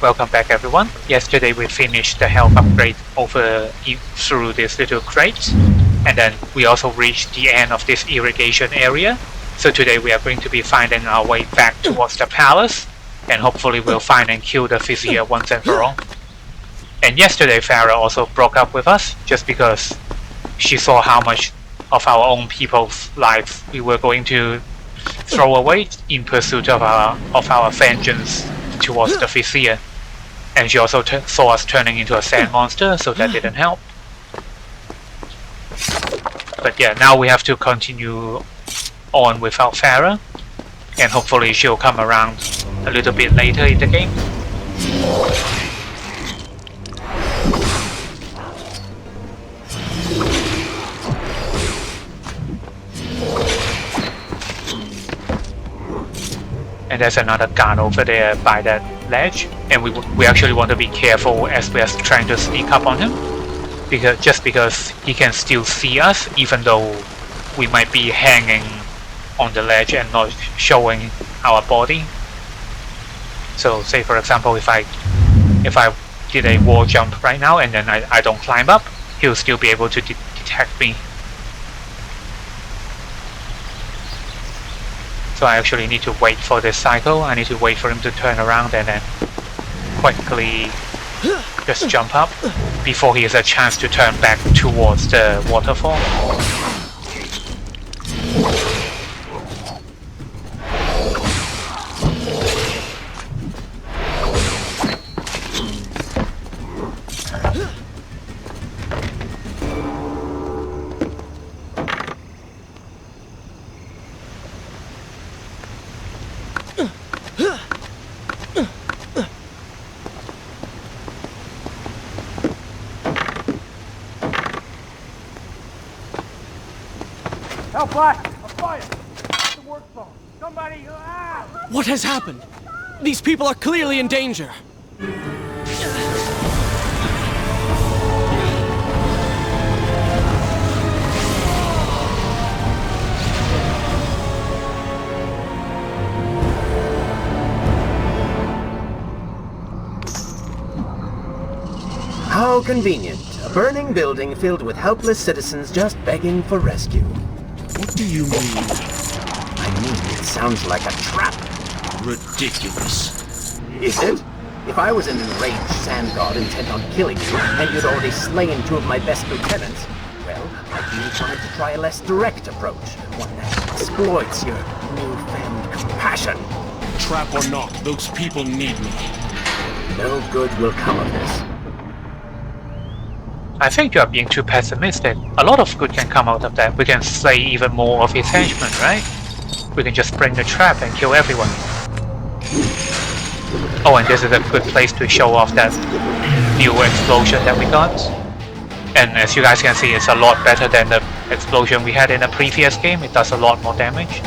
Welcome back everyone. Yesterday we finished the health upgrade through this little crate, and then we also reached the end of this irrigation area. So today we are going to be finding our way back towards the palace, and hopefully we'll find and kill the vizier once and for all. And yesterday Farah also broke up with us just because she saw how much of our own people's lives we were going to throw away in pursuit of our vengeance towards the vizier. And she also saw us turning into a sand monster, so that didn't help. But yeah, now we have to continue on without Farah, and hopefully she'll come around a little bit later in the game. And there's another gun over there by that ledge, and we actually want to be careful as we are trying to sneak up on him, because he can still see us even though we might be hanging on the ledge and not showing our body. So say for example, if I did a wall jump right now and then I don't climb up, he'll still be able to detect me. So I actually need to wait for this cycle. I need to wait for him to turn around and then quickly just jump up before he has a chance to turn back towards the waterfall. Black! A fire! The work phone! Somebody! What has happened? These people are clearly in danger. How convenient. A burning building filled with helpless citizens just begging for rescue. What do you mean? I mean, it sounds like a trap. Ridiculous. Is it? If I was an enraged sand god intent on killing you, and you'd already slain two of my best lieutenants, well, I'd be inclined to try a less direct approach, one that exploits your newfound compassion. Trap or not, those people need me. No good will come of this. I think you are being too pessimistic. A lot of good can come out of that. We can slay even more of his henchmen, right? We can just bring the trap and kill everyone. Oh, and this is a good place to show off that new explosion that we got. And as you guys can see, it's a lot better than the explosion we had in a previous game. It does a lot more damage.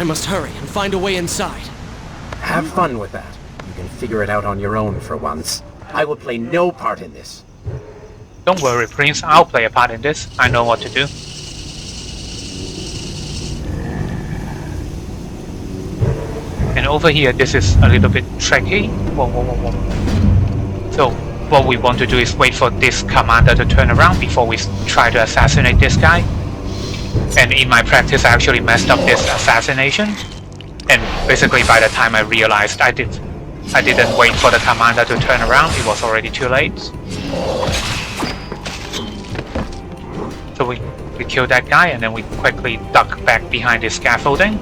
I must hurry and find a way inside. Have fun with that. You can figure it out on your own for once. I will play no part in this. Don't worry, Prince. I'll play a part in this. I know what to do. And over here, this is a little bit tricky. Whoa, whoa, whoa, whoa. So, what we want to do is wait for this commander to turn around before we try to assassinate this guy. And in my practice, I actually messed up this assassination. And basically, by the time I realized I didn't wait for the commander to turn around, it was already too late. So we killed that guy, and then we quickly duck back behind this scaffolding.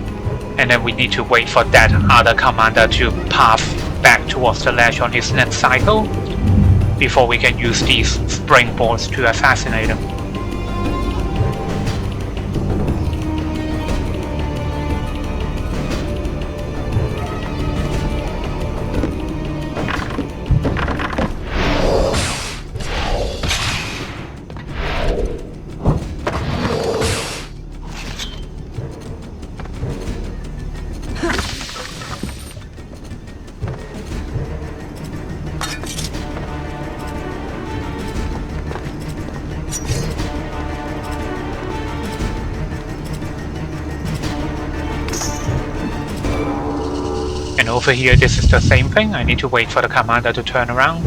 And then we need to wait for that other commander to path back towards the ledge on his next cycle before we can use these springboards to assassinate him. And over here, this is the same thing. I need to wait for the commander to turn around.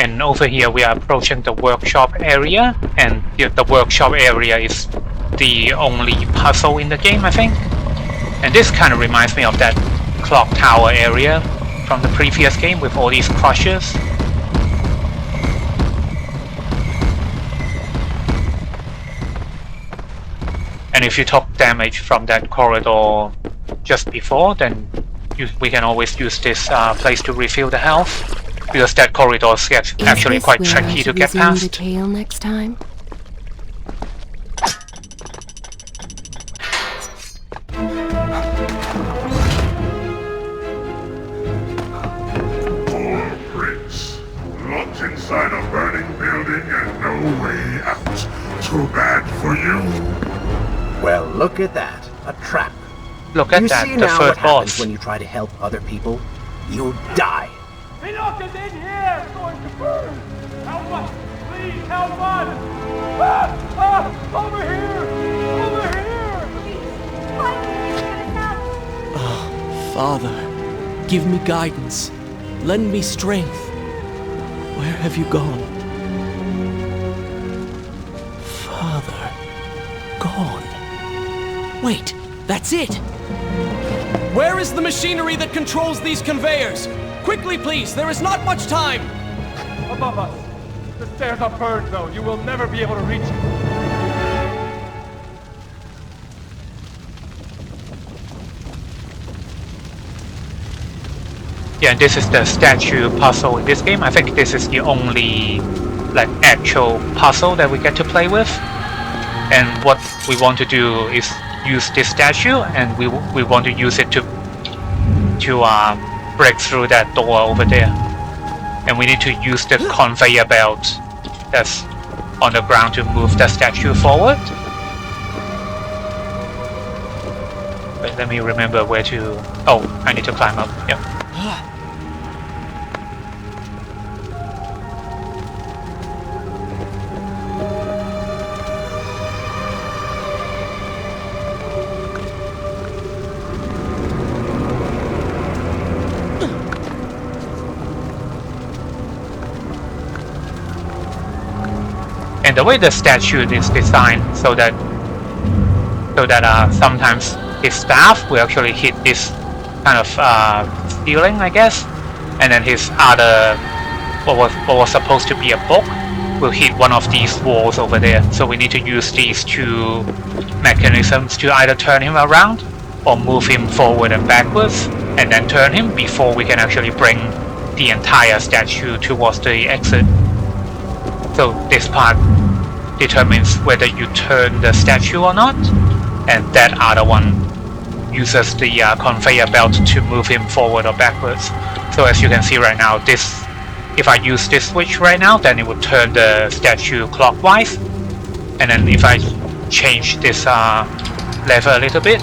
And over here we are approaching the workshop area, and the workshop area is the only puzzle in the game, I think. And this kind of reminds me of that clock tower area from the previous game with all these crushers. And if you took damage from that corridor just before, then we can always use this place to refill the health. Because that corridor gets actually quite tricky to get past. The tale next time? Poor Prince. Locked inside a burning building and no way out. Too bad for you. Well, look at that. A trap. Look at You that, see the now third what happens boss. when you try to help other people? You die. Enoch is in here! It's going to burn! Help us! Please help us! Over here! Over here! Father, give me guidance. Lend me strength. Where have you gone? Father, gone. Wait, that's it! Where is the machinery that controls these conveyors? Quickly, please, there is not much time! Above us! The stairs are burned, though. You will never be able to reach it. Yeah, and this is the statue puzzle in this game. I think this is the only like actual puzzle that we get to play with. And what we want to do is use this statue, and we want to use it to break through that door over there. And we need to use the conveyor belt that's on the ground to move the statue forward. But let me remember where to... Oh, I need to climb up. Yep. And the way the statue is designed so that sometimes his staff will actually hit this kind of ceiling, I guess, and then his other what was supposed to be a book will hit one of these walls over there. So we need to use these two mechanisms to either turn him around or move him forward and backwards, and then turn him before we can actually bring the entire statue towards the exit. So this part determines whether you turn the statue or not, and that other one uses the conveyor belt to move him forward or backwards. So as you can see right now, if I use this switch right now, then it would turn the statue clockwise, and then if I change this lever a little bit,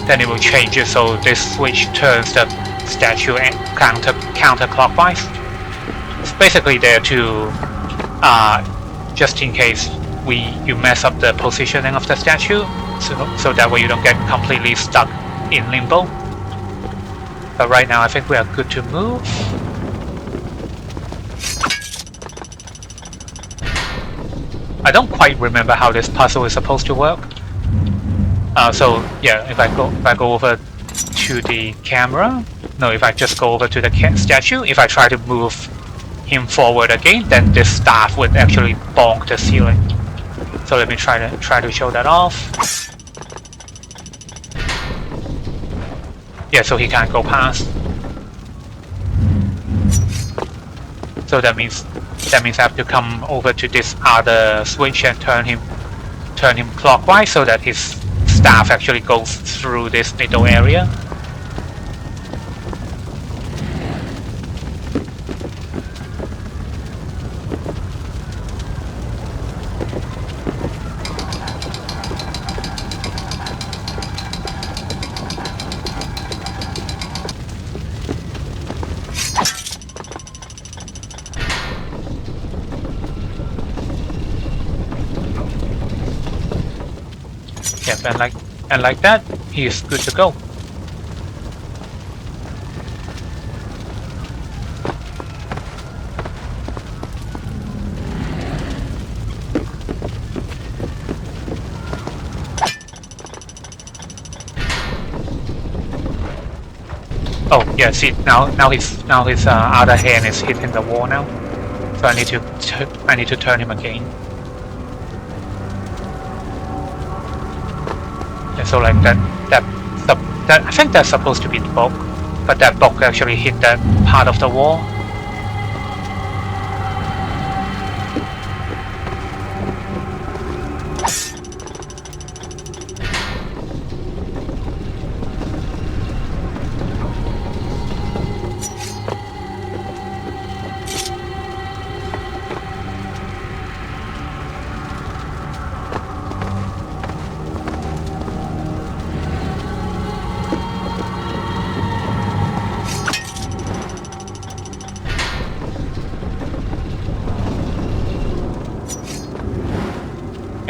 then it will change it so this switch turns the statue counterclockwise. It's basically there to just in case you mess up the positioning of the statue, so that way you don't get completely stuck in limbo. But right now I think we are good to move. I don't quite remember how this puzzle is supposed to work. So yeah, if I go over to the camera, no, if I just go over to the statue, if I try to move him forward again, then this staff would actually bonk the ceiling. So let me try to show that off. Yeah, so he can't go past. So that means I have to come over to this other switch and turn him clockwise so that his staff actually goes through this middle area. Yep, and like that, he is good to go. Oh yeah, see now his other hand is hitting the wall now, so I need to turn him again. So like that I think that's supposed to be the book, but that book actually hit that part of the wall.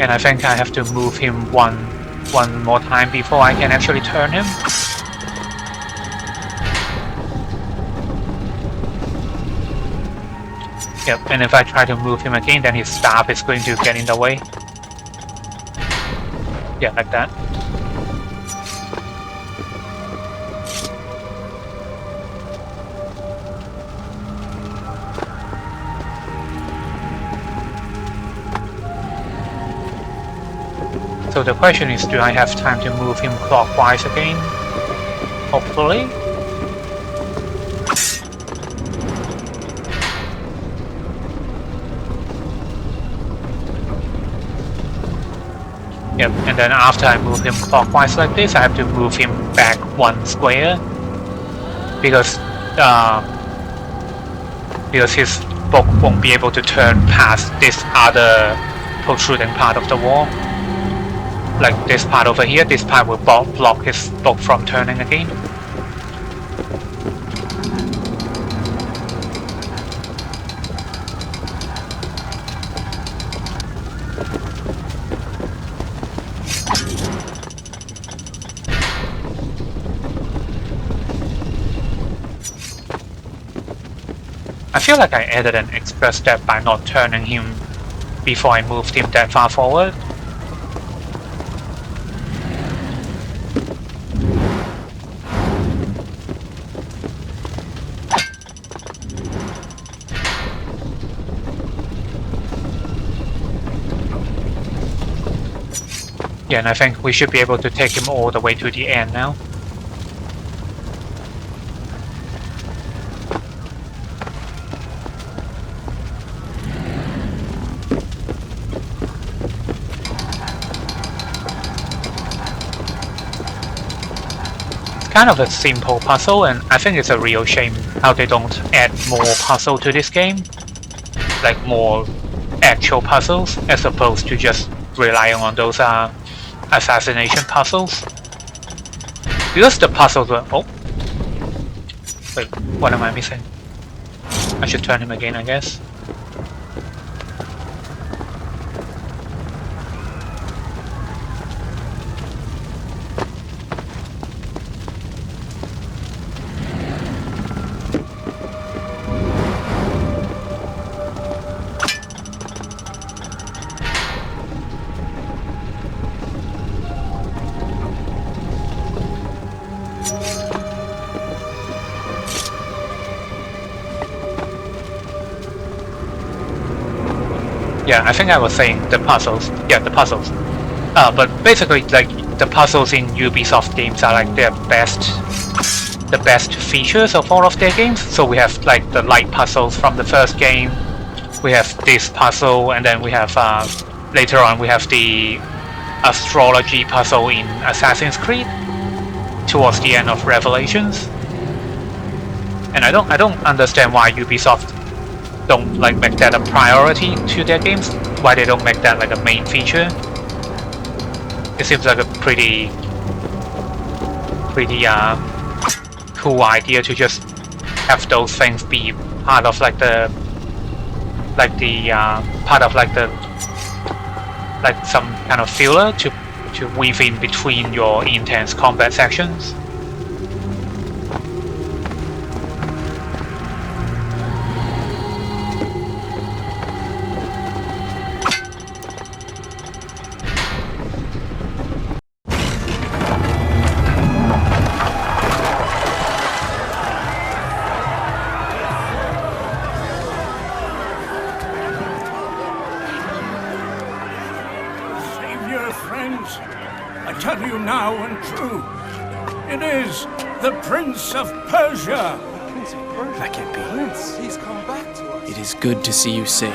And I think I have to move him one more time before I can actually turn him. Yep, and if I try to move him again, then his staff is going to get in the way. Yeah, like that. So the question is, do I have time to move him clockwise again? Hopefully. Yep, and then after I move him clockwise like this, I have to move him back one square because his book won't be able to turn past this other protruding part of the wall. Like this part over here, this part will block his book from turning again. I feel like I added an extra step by not turning him before I moved him that far forward. Yeah, and I think we should be able to take him all the way to the end now. Kind of a simple puzzle, and I think it's a real shame how they don't add more puzzle to this game, like more actual puzzles as opposed to just relying on those assassination puzzles. Because the puzzles were wait, what am I missing? I should turn him again, I guess. Yeah, I think I was saying the puzzles. Yeah, the puzzles. But basically, like, the puzzles in Ubisoft games are like the best features of all of their games. So we have like the light puzzles from the first game. We have this puzzle, and then we have later on we have the astrology puzzle in Assassin's Creed towards the end of Revelations. And I don't understand why Ubisoft don't like make that a priority to their games. Why they don't make that like a main feature? It seems like a pretty cool idea to just have those things be part of like the part of like some kind of filler to weave in between your intense combat sections. I tell you now and true, it is the Prince of Persia. Prince of Persia? That can't be. Prince, he's come back to us. It is good to see you safe.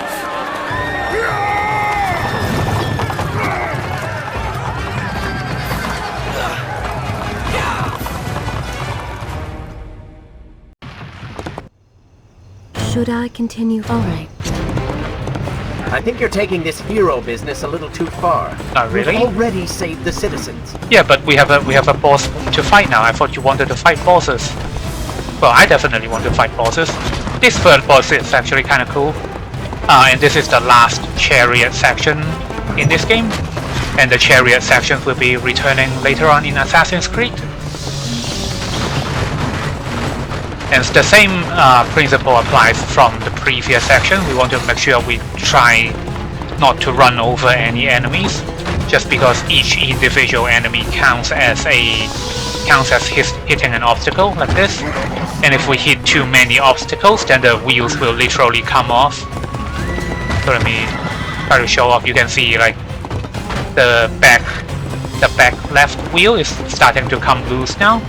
Should I continue? All right. I think you're taking this hero business a little too far. Not really? We've already saved the citizens. Yeah, but we have a boss to fight now. I thought you wanted to fight bosses. Well, I definitely want to fight bosses. This third boss is actually kind of cool. And this is the last chariot section in this game. And the chariot sections will be returning later on in Assassin's Creed. And the same principle applies from the previous section. We want to make sure we try not to run over any enemies, just because each individual enemy counts as hitting an obstacle like this. And if we hit too many obstacles, then the wheels will literally come off. So let me try to show off. You can see like the back left wheel is starting to come loose now.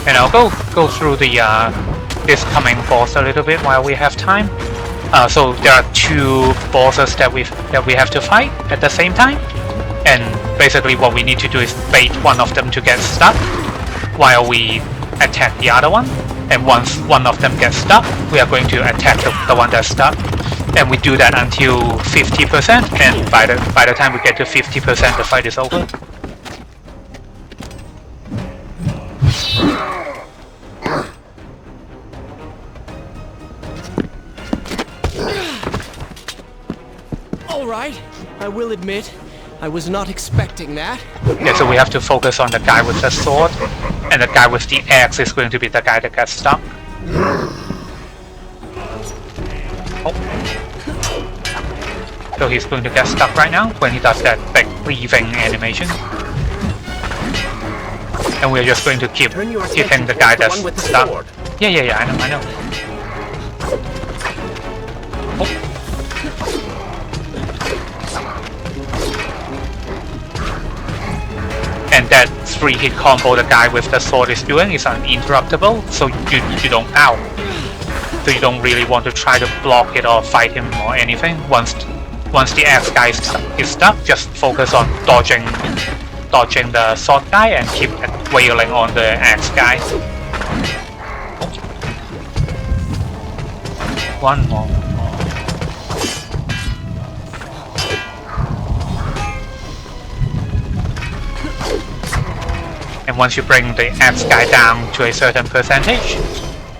And I'll go through the this coming boss a little bit while we have time. So there are two bosses that we have to fight at the same time, and basically what we need to do is bait one of them to get stuck while we attack the other one. And once one of them gets stuck, we are going to attack the one that's stuck. And we do that until 50%, and by the time we get to 50%, the fight is over. All right. I will admit, I was not expecting that. Yeah, so we have to focus on the guy with the sword, and the guy with the axe is going to be the guy that gets stuck. Oh. So he's going to get stuck right now when he does that big breathing animation. And we're just going to keep hitting the guy that's stuck. Yeah, I know. Oh. And that 3-hit combo the guy with the sword is doing is uninterruptible, so you don't so you don't really want to try to block it or fight him or anything. Once the axe guy is stuck, just focus on dodging the sword guy and keep wailing on the axe guy. One more. And once you bring the axe guy down to a certain percentage,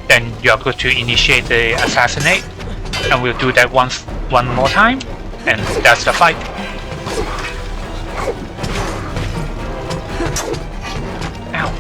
then you're good to initiate the assassinate. And we'll do that one more time, and that's the fight. Ow.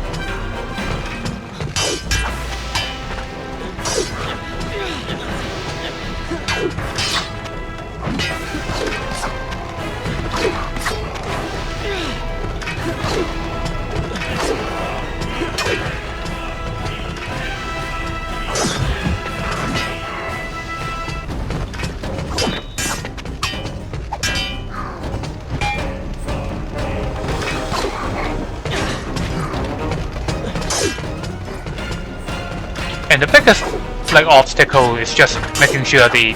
And the biggest obstacle is just making sure the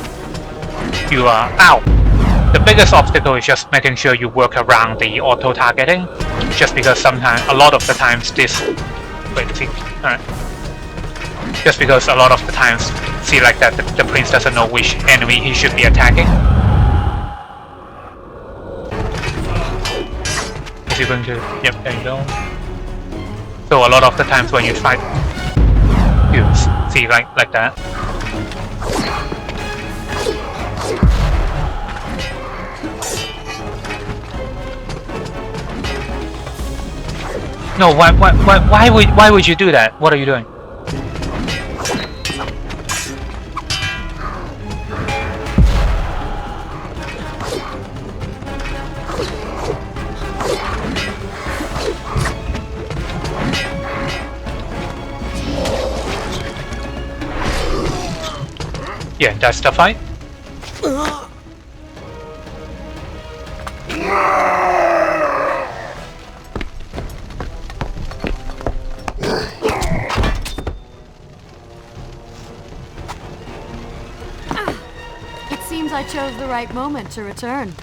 biggest obstacle is just making sure you work around the auto targeting. Just because a lot of the times just because a lot of the times, see like that, the prince doesn't know which enemy he should be attacking. Is he going to? Yep, there you go. So a lot of the times when you try, you see like that. No, why would you do that? What are you doing? Yeah, that's the fight. It seems I chose the right moment to return.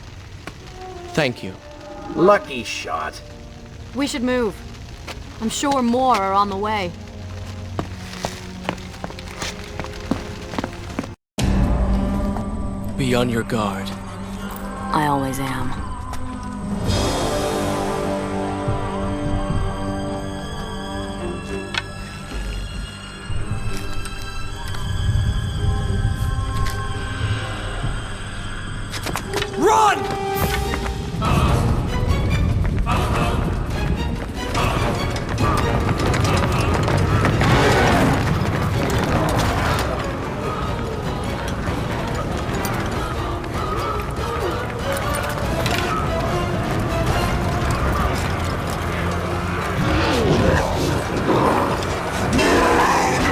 Thank you. Lucky shot. We should move. I'm sure more are on the way. Be on your guard. I always am. Run!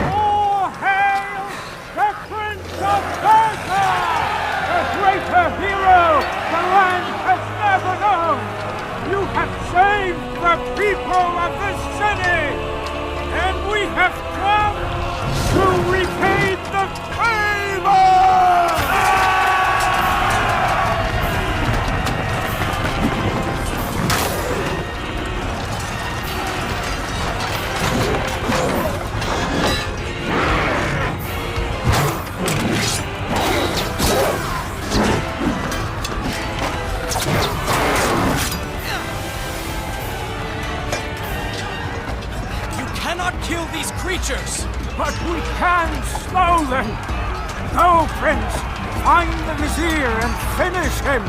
All hail the Prince of Persia! A greater hero the land has never known! You have saved the people of this city! And we have come to repay the favor! Cannot kill these creatures! But we can slow them! Go, Prince! find the Vizier and finish him,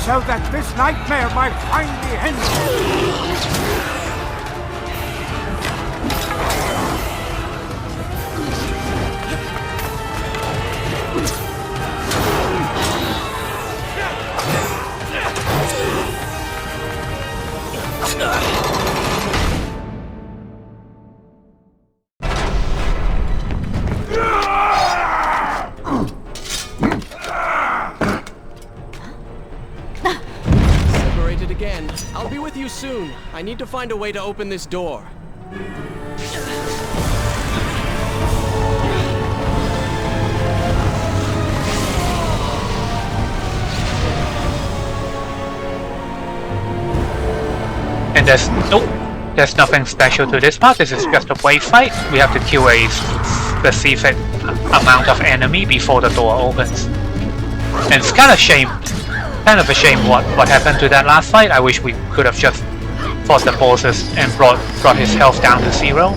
so that this nightmare might finally end. Separated again. I'll be with you soon. I need to find a way to open this door. And there's nothing special to this part. This is just a wave fight. We have to kill a specific amount of enemy before the door opens. And it's kind of a shame what happened to that last fight. I wish we could have just fought the bosses and brought his health down to 0.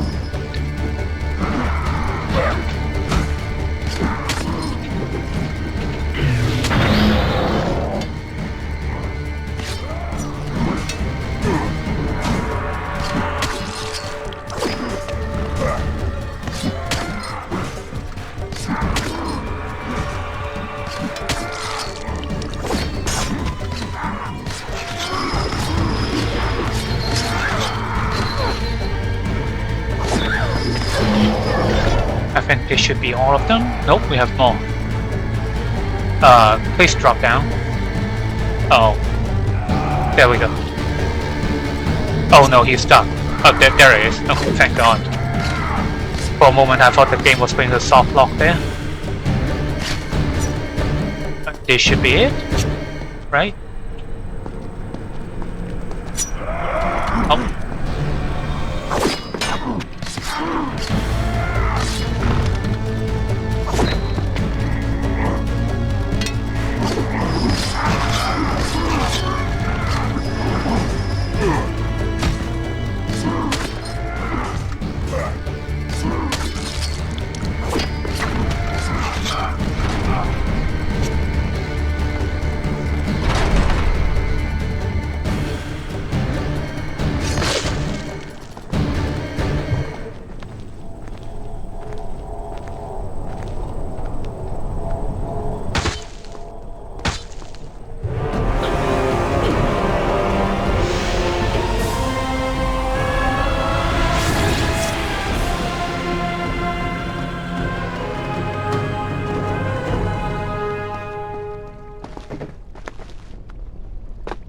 I think this should be all of them. Nope, we have more. Please drop down. Oh. There we go. Oh no, he's stuck. Oh, there he is. Okay, thank God. For a moment I thought the game was going to soft lock there. This should be it. Right? Oh.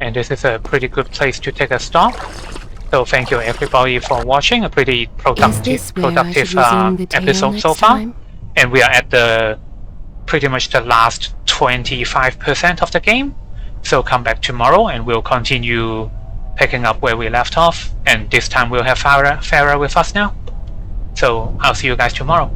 And this is a pretty good place to take a stop. So thank you everybody for watching. A pretty productive episode so far. And we are at the pretty much the last 25% of the game. So come back tomorrow and we'll continue picking up where we left off. And this time we'll have Farah with us now. So I'll see you guys tomorrow.